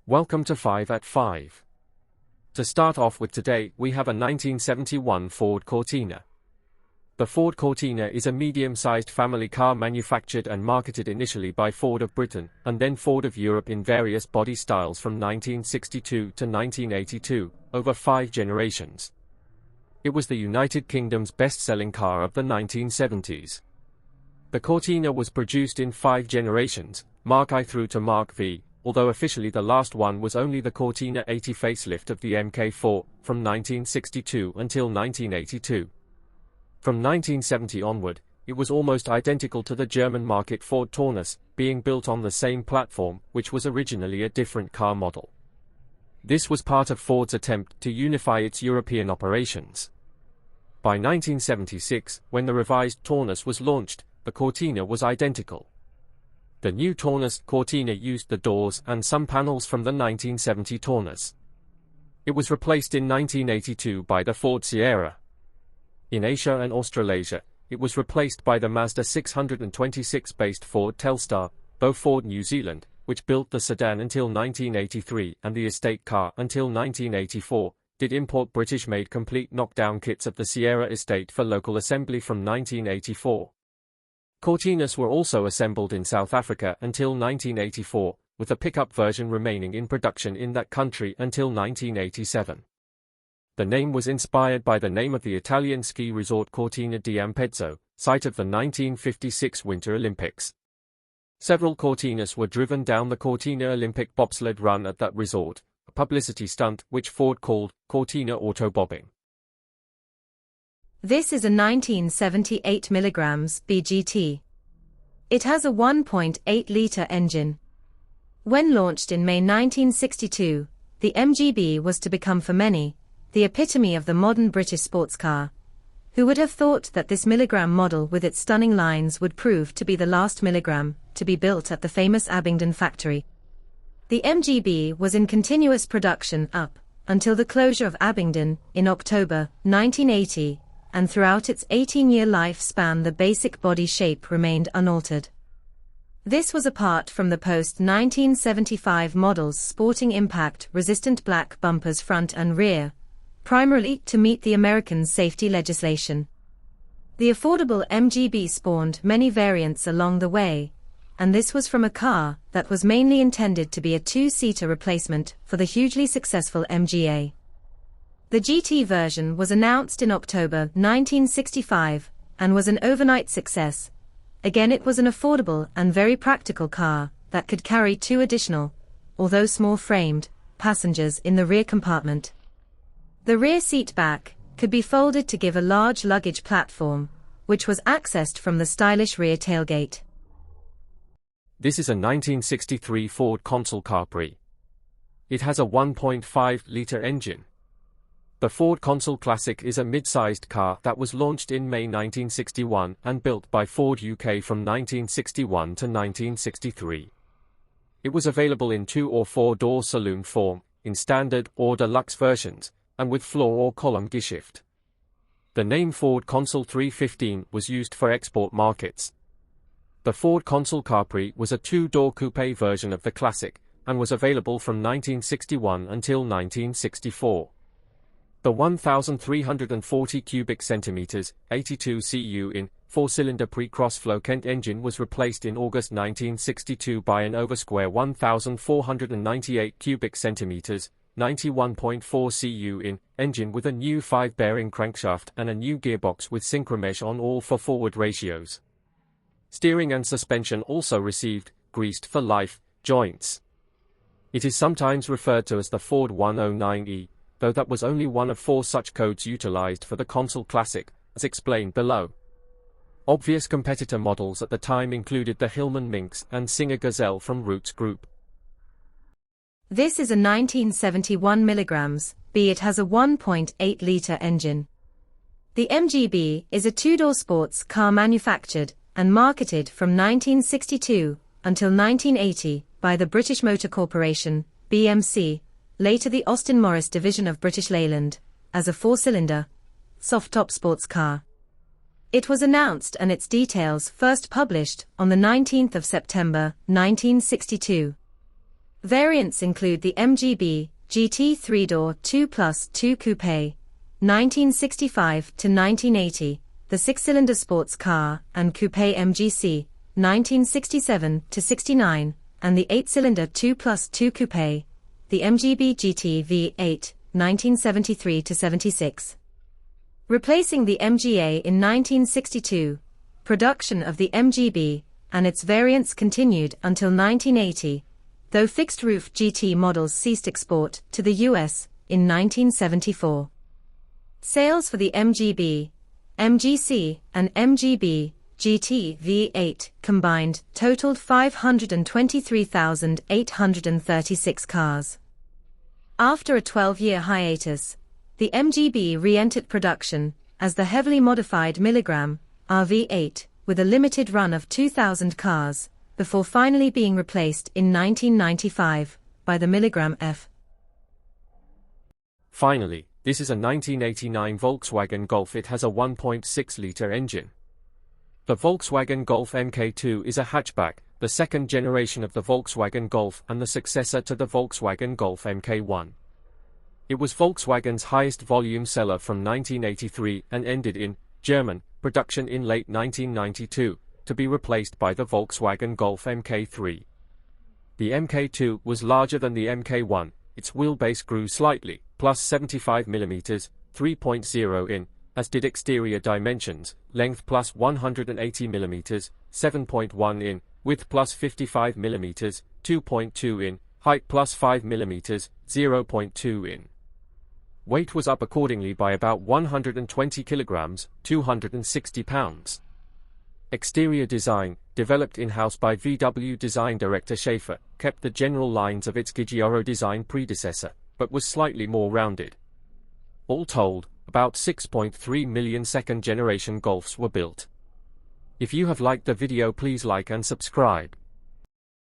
Welcome to 5 at 5. To start off with today, we have a 1971 Ford Cortina. The Ford Cortina is a medium-sized family car manufactured and marketed initially by Ford of Britain, and then Ford of Europe in various body styles from 1962 to 1982, over 5 generations. It was the United Kingdom's best-selling car of the 1970s. The Cortina was produced in 5 generations, Mark I through to Mark V, although officially the last one was only the Cortina 80 facelift of the Mk4, from 1962 until 1982. From 1970 onward, it was almost identical to the German market Ford Taunus, being built on the same platform, which was originally a different car model. This was part of Ford's attempt to unify its European operations. By 1976, when the revised Taunus was launched, the Cortina was identical. The new Taunus Cortina used the doors and some panels from the 1970 Taunus. It was replaced in 1982 by the Ford Sierra. In Asia and Australasia, it was replaced by the Mazda 626-based Ford Telstar, though Ford New Zealand, which built the sedan until 1983 and the estate car until 1984, did import British-made complete knockdown kits of the Sierra estate for local assembly from 1984. Cortinas were also assembled in South Africa until 1984, with a pickup version remaining in production in that country until 1987. The name was inspired by the name of the Italian ski resort Cortina di Ampezzo, site of the 1956 Winter Olympics. Several Cortinas were driven down the Cortina Olympic bobsled run at that resort, a publicity stunt which Ford called Cortina Autobobbing. This is a 1978 mg BGT. It has a 1.8-litre engine. When launched in May 1962, the MGB was to become for many the epitome of the modern British sports car. Who would have thought that this milligram model with its stunning lines would prove to be the last milligram to be built at the famous Abingdon factory? The MGB was in continuous production up until the closure of Abingdon in October 1980. And throughout its 18-year lifespan the basic body shape remained unaltered. This was apart from the post-1975 models sporting impact-resistant black bumpers front and rear, primarily to meet the American safety legislation. The affordable MGB spawned many variants along the way, and this was from a car that was mainly intended to be a 2-seater replacement for the hugely successful MGA. The GT version was announced in October 1965 and was an overnight success. Again, it was an affordable and very practical car that could carry 2 additional, although small-framed, passengers in the rear compartment. The rear seat back could be folded to give a large luggage platform, which was accessed from the stylish rear tailgate. This is a 1963 Ford Consul Capri. It has a 1.5-litre engine. The Ford Consul Classic is a mid-sized car that was launched in May 1961 and built by Ford UK from 1961 to 1963. It was available in 2- or 4-door saloon form, in standard or deluxe versions, and with floor or column gearshift. The name Ford Consul 315 was used for export markets. The Ford Consul Capri was a 2-door coupe version of the Classic, and was available from 1961 until 1964. The 1,340 cubic centimeters, 82 cu in, 4-cylinder pre-cross-flow Kent engine was replaced in August 1962 by an oversquare 1,498 cubic centimeters, 91.4 cu in, engine with a new 5-bearing crankshaft and a new gearbox with synchromesh on all 4 forward ratios. Steering and suspension also received greased for life joints. It is sometimes referred to as the Ford 109E. Though that was only one of 4 such codes utilized for the Consul Classic, as explained below. Obvious competitor models at the time included the Hillman Minx and Singer Gazelle from Roots Group. This is a 1971 mg B. It has a 1.8-litre engine. The MGB is a 2-door sports car manufactured and marketed from 1962 until 1980 by the British Motor Corporation, BMC, later the Austin Morris division of British Leyland, as a 4-cylinder, soft-top sports car. It was announced and its details first published on the 19th of September, 1962. Variants include the MGB GT 3-door 2+2 Coupe, 1965 to 1980, the 6-cylinder sports car and Coupe MGC, 1967 to 69, and the 8-cylinder 2+2 Coupe, the MGB GT V8, 1973 to 76. Replacing the MGA in 1962, production of the MGB and its variants continued until 1980, though fixed-roof GT models ceased export to the US in 1974. Sales for the MGB, MGC, and MGB GT V8 combined totaled 523,836 cars. After a 12-year hiatus, the MGB re-entered production as the heavily modified Milligram RV8 with a limited run of 2,000 cars, before finally being replaced in 1995 by the Milligram F. Finally, this is a 1989 Volkswagen Golf. It has a 1.6-liter engine. The Volkswagen Golf MK2 is a hatchback, the second generation of the Volkswagen Golf and the successor to the Volkswagen Golf MK1. It was Volkswagen's highest volume seller from 1983 and ended in German production in late 1992, to be replaced by the Volkswagen Golf MK3. The MK2 was larger than the MK1, its wheelbase grew slightly, plus 75 mm, 3.0 in, as did exterior dimensions, length plus 180 mm, 7.1 in, width plus 55 mm, 2.2 in, height plus 5 mm, 0.2 in. Weight was up accordingly by about 120 kilograms, 260 pounds. Exterior design, developed in-house by VW design director Schaefer, kept the general lines of its Giugiaro design predecessor, but was slightly more rounded. All told, about 6.3 million second-generation Golfs were built. If you have liked the video, please like and subscribe.